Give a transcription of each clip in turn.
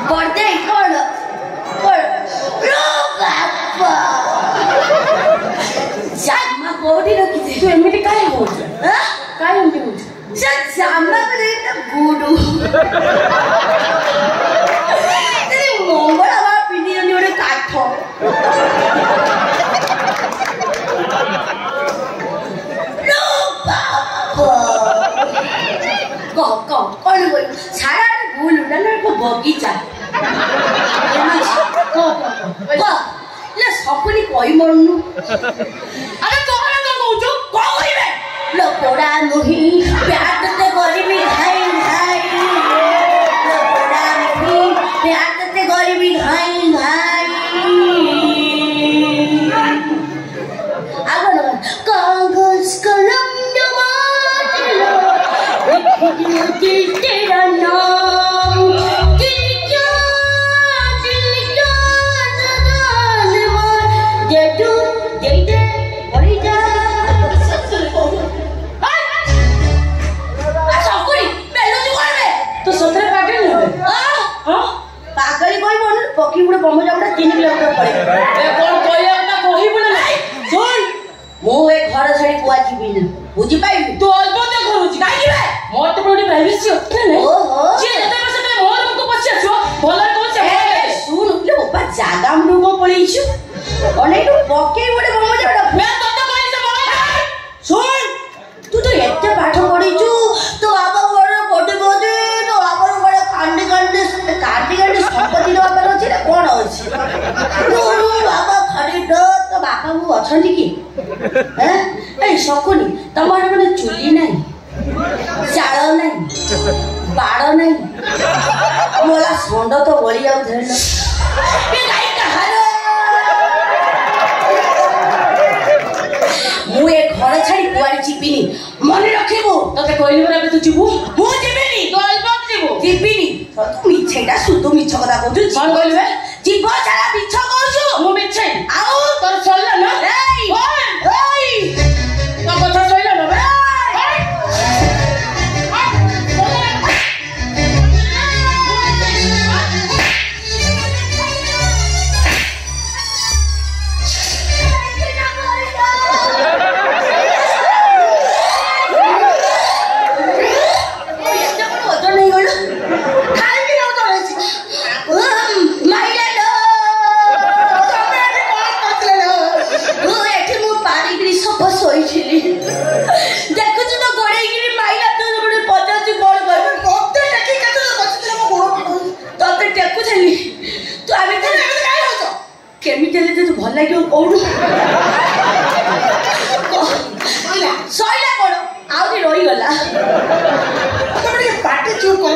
करते कौन जामा कोडी रखी तू एमिति काहे होछ काहे एमिति होछ से जामा करे त गुडू तेरे मंगला बा पिनी नि ओडे काठ नो बाबा कौन बोल सारा भूल उड़ाना को बगीचा ले सपनी कोई मरनु अरे तोहरा का कहू को कहिबे लो पोड़ा नही प्यार ते गरीबी हाय हाय लो पोड़ा नही प्यार ते गरीबी हाय हाय आगो कागज कलम जमा लो दिल तेरा नाम पागली कोई बोल पकी बुड़ बमजाउडा 3 किलोमीटर पड़े ए कोन कोइयाटा कोही बोले नाही सुन मो ए घर छाडी कुआ जीबिनी बुझी पाइबी तू अल्प ते करूची काई जीबे मोर तो बड़ी प्राइवेसी होते ने ओहो जे जते बसे ते मोर मुको पछे छो भला को से सुन ले बाबा जागा हम को पळीछु अने तू पकी बुड़ बमजाउडा मैं तते कहि से बाबा सुन तू तो एते पाठ पढीछु तो बाबा बड़ कोटे बोदे तो बाबा बड़ कांडी कांडी संपत्ति बाबा अछि ना कोन अछि तोरू बाबा खरीद तो बापा मु अछंती की हैं ए सकुनी तमार माने चुली नाही चाळ नाही बाड़ नाही मोला सोंड तो बळी आउ धरल ए गाई कहारो मु ए घर छाडी कुआडी चिपिनी मन रखिबो तते कहली बरा तू जीवु मु जीबिनी तो अल्बम जीवु जीबिनी तू मिछेटा सुतो मिछ कथा कहू कोन कहलबे जीव सारा मिछ कहू मु मिछे आउ तोर चलला ना एई ओई तो कथा चलला ना बे भल लगे कौन सैला कौन आउरी रहीगला पार्टी चुप कर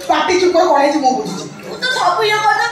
पार्टी चुप कर कौन मो बुझी तो सब ये कथा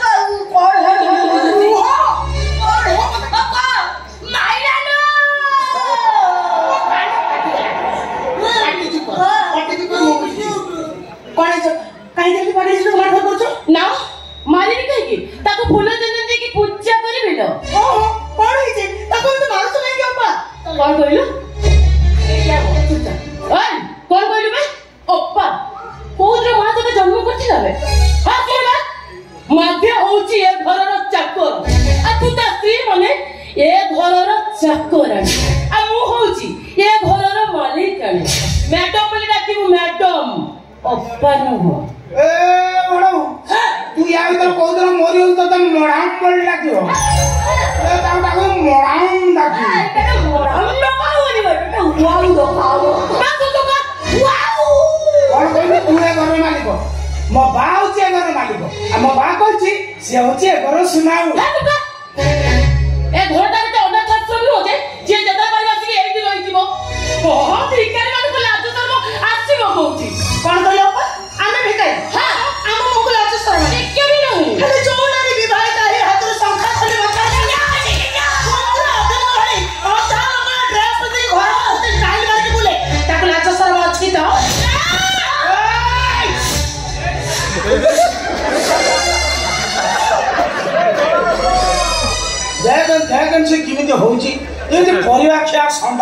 कौन से किमिति होउची एते परिवा खिया संड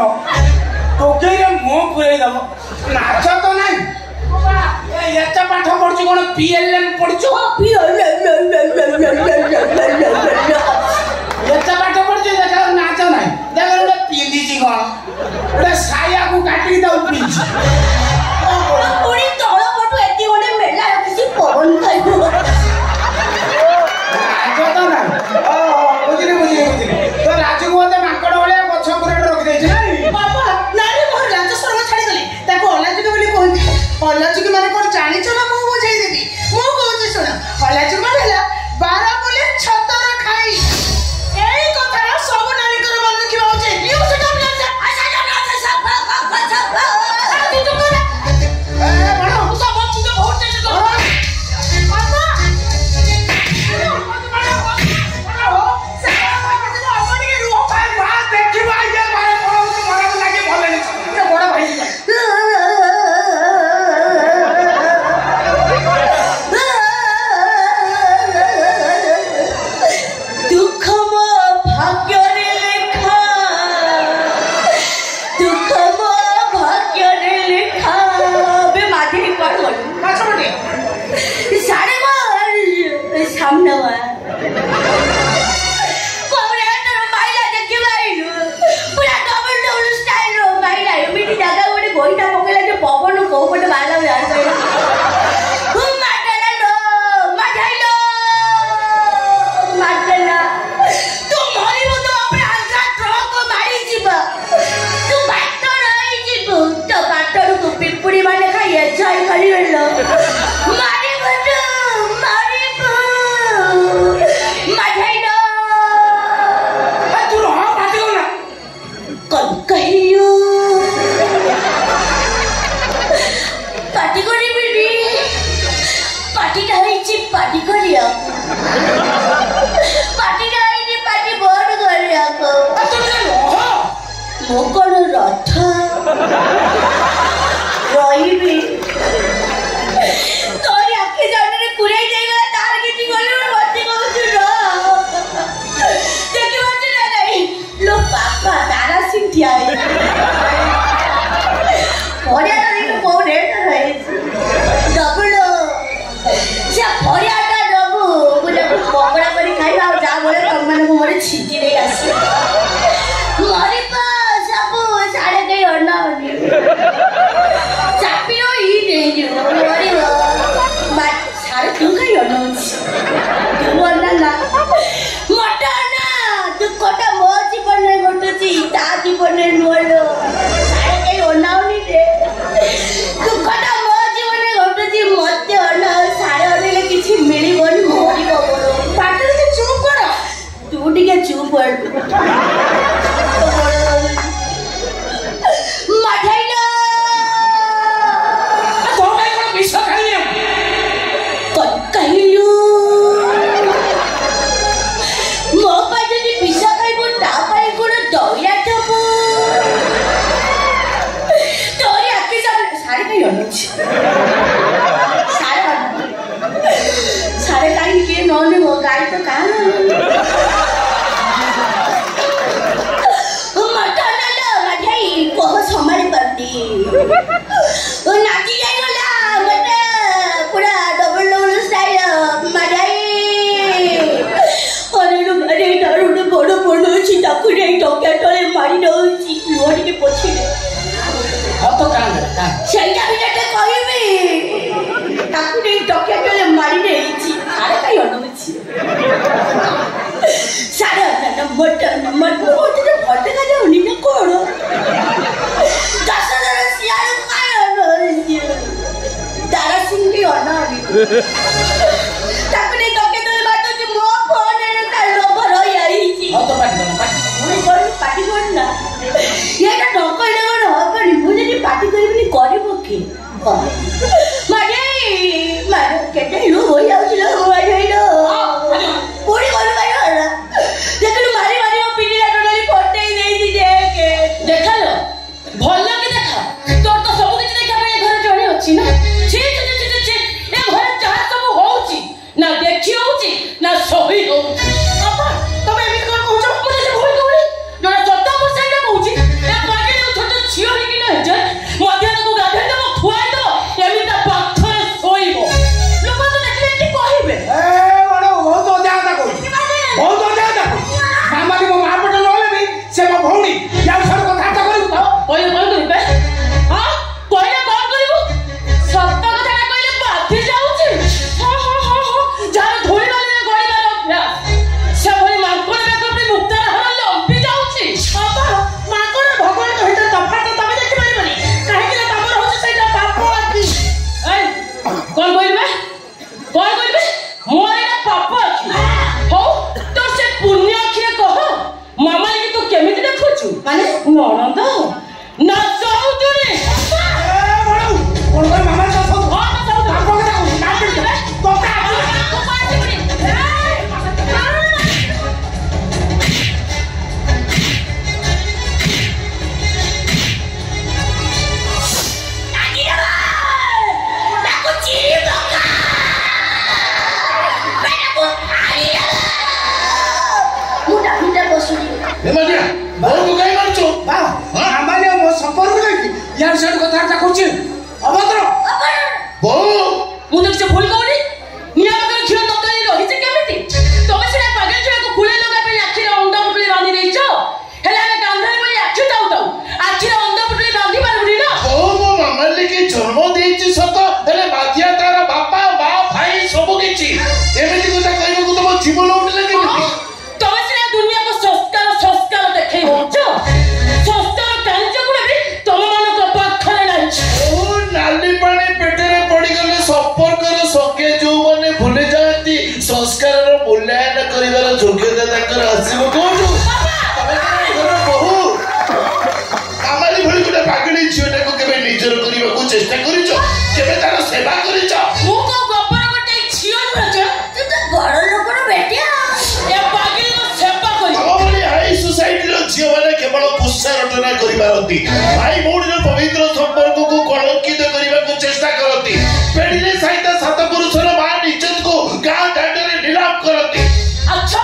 टोकेरे मो पुरै दबो नाच तो नै ଏତେ ପାଠ ପଢୁଛୁ କଣ PLM ପଢୁଛୁ? ଏତେ ପାଠ ପଢୁଛୁ ଦେଖା ନାଚ ନାହିଁ ଦେଖ ଗୋଟେ ପିନ୍ଧିଛି କଣ ଗୋଟେ ସାୟାକୁ କାଟିକି ତାକୁ ପିନ୍ଧିଛି ପୁଣି ତଳ ପଟୁ ଏତି ଗୋଟେ ମେଲା ରଖିଛି ପବନ ଖାଇବ ନାଚ ତ ନାହିଁ ବୁଝିଲି ତ ରାଜୁକୁ ମତେ ମାଙ୍କଡ ଭଳିଆ ଗଛ ଉପରେ ରଖିଦେଇଛି ନାଇଁ ବାବା ନାଇଁ ମୋର ରାଜସ୍ୱର ଛାଡ଼ିଦେଲି ତାକୁ ଅଲାଜୁକ ବୋଲି କହୁଛି ଅଲାଜୁକ ମାନେ କଣ ଜାଣିଛ ନା ମୁଁ ବୁଝେଇଦେବି ମୁଁ କହୁଛି ଶୁଣ ଅଲାଜୁକ ମାନେ ହେଲା 12 ବୋଲି ଛତର ଖାଇ ଏଇ କଥାର ସବୁ ନାରୀଙ୍କର ମନେ ରଖିବା ଉଚିତ ନଣନ୍ଦ ନାଚ ହଉଚୁନି ମାମା यार से कथा करछी अभद्र ମୁଁ ତ କିଛି ଭୁଲ କହୁନି ନିଆଁ ପାଖରେ କ୍ଷୀର ତରକାରୀ ରହିଛି କେମିତି ତମେ ସିନା ପାଗଳ ଛୁଆକୁ କୁଳେ ଲଗା ପାଇଁ ଆଖିରେ ଅଣ୍ଡା ପୁଟୁଳି ବାନ୍ଧି ଦେଇଛ ହେଲେ ଆମେ କାନ୍ଧରେ ପଡ଼ି ଆଖି ଥାଉ ଥାଉ ଆଖିରେ ଅଣ୍ଡା ପୁଟୁଳି ବାନ୍ଧି ପାରୁନି ନା ମୋ ମାମା ଲାଗି ଜନ୍ମ ଦେଇଛି ସତ ହେଲେ ବାଧ୍ୟା ତାର ବାପା ମା ଭାଇ ସବୁ କିଛି ଏମିତି କଥା କହିବାକୁ ତମ ଜୀବନ ଉଠିଲା କେମିତି ତମେ ସିନା ଦୁନିଆକୁ ସଂସ୍କାର ଦେଖେଇ ହଉଛ ସଂସ୍କାର କାର୍ଯ୍ୟକୁ ବି ତମମାନଙ୍କ ପାଖରେ ନାହିଁ ନାଲି ପାଣି ପେଟରେ ପଡିଗଲେ ସମ୍ପର୍କର ସଙ୍ଗେ ଯୋଉମାନେ ଭୁଲି ଯାଆନ୍ତି ସଂସ୍କାରର ମୂଲ୍ୟାୟନ କରିବାର ଯୋଗ୍ୟତା ତାଙ୍କର ଆସିବ କୋଉଠୁ ବହୁ କାମାଲି ଭଳି ଗୋଟେ ପାଗଳି ଝିଅଟାକୁ କେବେ ନିଜର କରିବାକୁ ଚେଷ୍ଟା କରିଛ କେବେ ତାର ସେବା କରିଛ ମୁଁ କଣ ଗୋବର ଗୋଟେ ଝିଅ ନୁହେଁ ତୁ ତ ବଡ ଲୋକର ବେଟିଆ ଏ ପାଗଳିର ସେବା କରି ଆମ ଭଳି ହାଇ ସୋସାଇଟିର ଝିଅମାନେ କେବଳ କୁତ୍ସା ରଟନା କରିପାରନ୍ତି ଭାଇ ଭଉଣୀର ପବିତ୍ର ସମ୍ପର୍କକୁ କଳଙ୍କିତ କରିବାକୁ ଚେଷ୍ଟା କରନ୍ତି ପେଢିରେ ସାଇତା ସାତ ପୁରୁଷର ମାନ ଇଜ୍ଜତକୁ ଗାଁ ଦାଣ୍ଡରେ ନିଲାମ କରନ୍ତି ଆଚ୍ଛା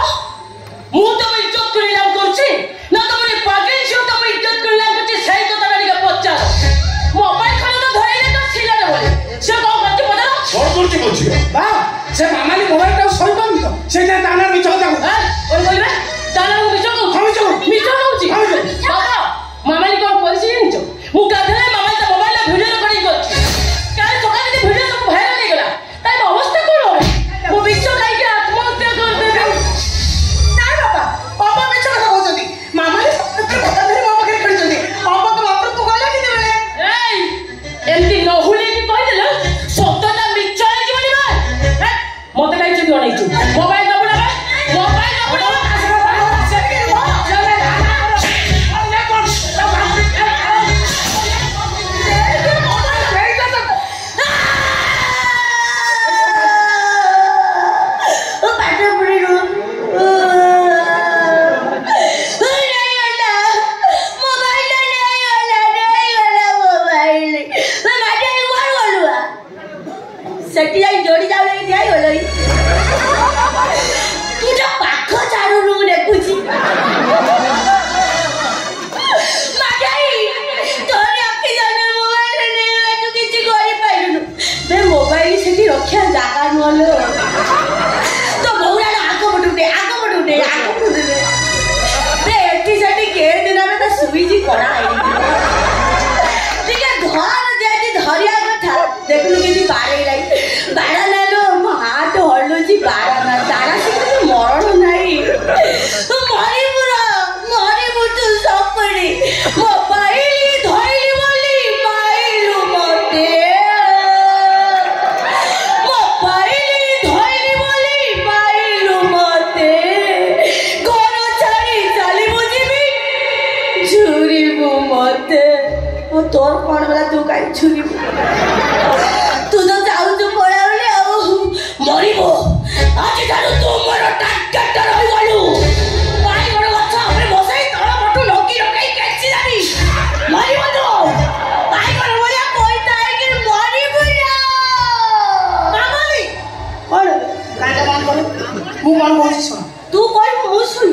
ମୁଁ ତମ ଇଜ୍ଜତ କରି ନିଲାମ କରୁଛି ନା ତମର ପାଗଳି ଝିଅ ତମ ଇଜ୍ଜତ କରି ନିଲାମ କରୁଛି ସେଇ କଥାଟା ଟିକେ ପଚାର ମୋବାଇଲ ଖଣ୍ଡ ତ ଧରିଲେ ତ ଥିଲା ବୋଲି ସେ କଣ କରୁଛି ପଚାର କଣ କରୁଛି ମୋ ଝିଅ ବା ସେ ମାମାଲି ମୋବାଇଲଟାକୁ ସହି ପାରୁନି ତ ସେଇଟା ତାନା ମିଛ ତାକୁ କଣ କହିବେ ତାହେଲେ ମୁଁ ମିଛ କହୁଛି ମିଛ କହୁଛି ବାବା ମାମାଲି କଣ କରିଛି ଜାଣିଛ ମୁଁ ଗାଧରେ ମାମାଲି ତା ମୋବାଇଲରେ ଭିଡିଓ ରେକର୍ଡିଂ କରିଛି କାଲି ସକାଳେ ଯଦି ଭିଡିଓ ସବୁ ଭାଇରାଲ ହେଇଗଲା ତାହେଲେ ଅବସ୍ଥା କଣ ହବ ମୁଁ ବିଷ ଖାଇକି ଆତ୍ମହତ୍ୟା କରିଦେବି ନାଇଁ ବାପା ଅପା ମିଛ କଥା କହୁଛନ୍ତି ମାମାଲି ସତରେ କଥା ଧରି ମୋ ପାଖରେ ଖେଳୁଛନ୍ତି ଅପାଙ୍କ ବାପକୁ ଗଲା କେତେବେଳେ ଏଇ ଏମିତି ନହୁଲେଇକି କହିଦେଲ ସତଟା ମିଛ ହେଇଯିବନି ବା ମତେ କାହିଁ ଚୁଟି ଅନେଇଛୁ ମୋବାଇଲ ଦବୁ ନା ମୋବାଇଲ ଦବୁ ନା ସେଠି ଯାଇ ଯୋଡ଼ି ଯାଉ ଠିଆ ହେଇଗଲ ତୁ ଯୋଉ ପାଖ ଚାରୁରୁ ମୁଁ ଦେଖୁଛି ମୋବାଇଲ ସେଠି ରଖିବା ଜାଗା ନୁହଁ ତ ବହୁ ଆଗ ପଟୁଟେ ଏଠି ସେଠି କେଏ ଦିନ ଆମେ ତ ସୁଇଚି କଣା ଟିକେ ଘର ଯେମିତି ଧରିବା କଥା ଦେଖୁନୁ କିଛି ବାଡ଼େଇ ନାହିଁ ବାଡ଼ା ନାଲୋ ମୋ ହାତ ହଲୁଛି ବାଡ଼ା ନା ତାରା ସେମିତି ମରଣ ନାହିଁ ମରିବୁ ତୁ ସପରି ମୋବାଇଲ ଧଇଲି ବୋଲି ପାଇଲୁ ମତେ तोर कौन बोला तू कहीं छुरी तू तो जाऊँ पड़ा मरब आज ठारू तू मोर टार्गेट रही गलु पानी बड़ गछ अपने बसाई तळ पटु नकी रकाई कैसी जाबी मरब तो पाई कर बोलिया कोइता है कि मरब ना मामाली कौन कांटा मान कर मु मन बोलছি सुन तू कोई मु सुन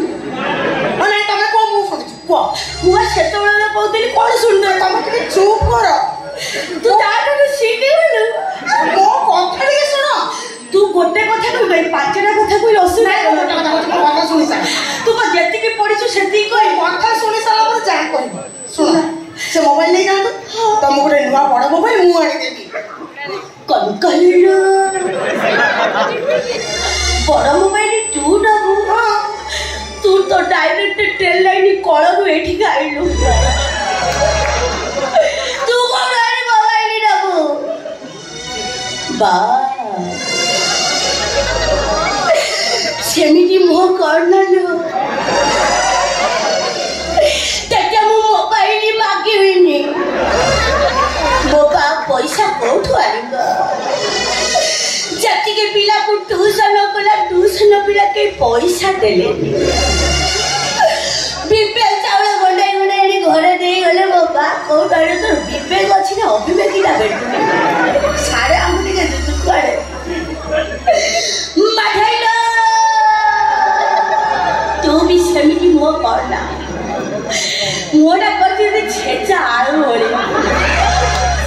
अने तमे को मु सुन को मु सेते बेला कहतली कोन सुन दे तमे के चुप कर तू तार सीटी बोलु मो कथा के सुन तू गोटे कथा कहि भाई पांचटा कथा कहि असुना कथा सुनि सा तू को जेति के पढिछु सेति कहि कथा सुनि साला पर जा कहि सुन से मोबाइल ले जा तम गोटे नुवा बड़ मोबाइल मु आनी देबी कन कहिलो बड़ मोबाइल तू डबू तू तो डायरेक्ट टेल लाइन कळरू एठी गाइलु तू को गाड़ी मोबाइल डबू बा सेमिटी मोह करना लो तके मु मोबाइल पैसा कोठु आनिब जति के पिला को ट्यूशन कला ट्यूशन पिला के पैसा देले बिपेल चावल गंडाई गंडाई घरे दे गले बाबा कोठ आड़े तो विवेक अछि ना अविवेकीटा बेटू सारे आमुनी के दुखड़े माठाइलो तू भी समिति मो करना मोटा करती दे छेचा आलू होली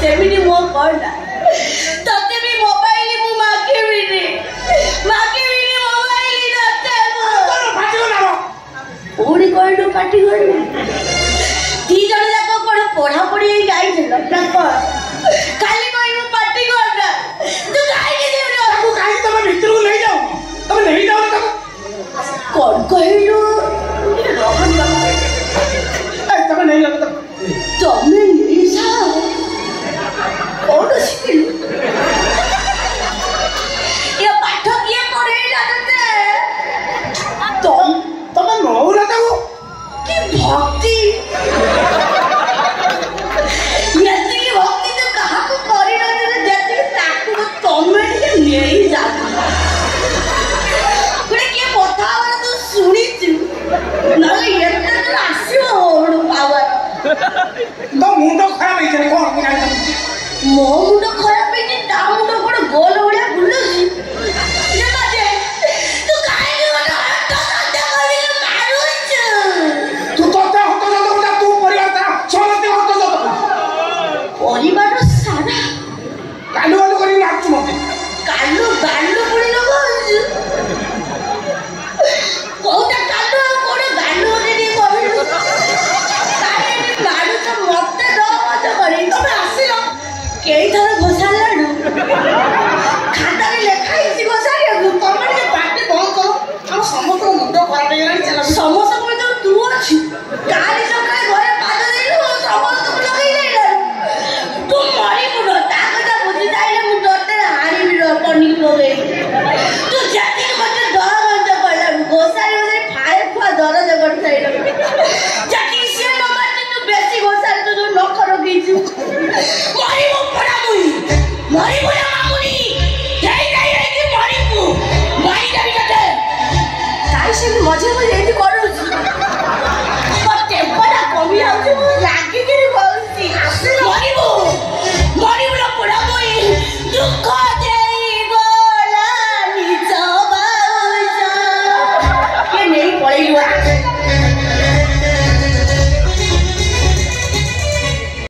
समिति मो करना तते भी मोबाइल मु माके बिनी मोबाइल नते कौन फाटी गला ओडी कोइडो पाटी गडी ती जण जाको कोन पढा पढी गाई छन ना को खाली कोइनु पाटी गडा तू गाई के देउ तू काहे तम भीतर को नहीं जाओ तम नहीं जाओ तम कोन कहिलो रोहन बाबा ए तम नहीं जाओ तमे निसा ओडो सिकिल ये पाठ किए पढेला तते तम नौला ताऊ की भक्ति यति की भक्ति तो कहा को करी न दे जति ताकू तमे के नेई जा कोने के कथा वाला तू सुनी छु नले एते तो आसीओ ओडो पावर तो मुंडो खराब है जने कौन मो मुंडो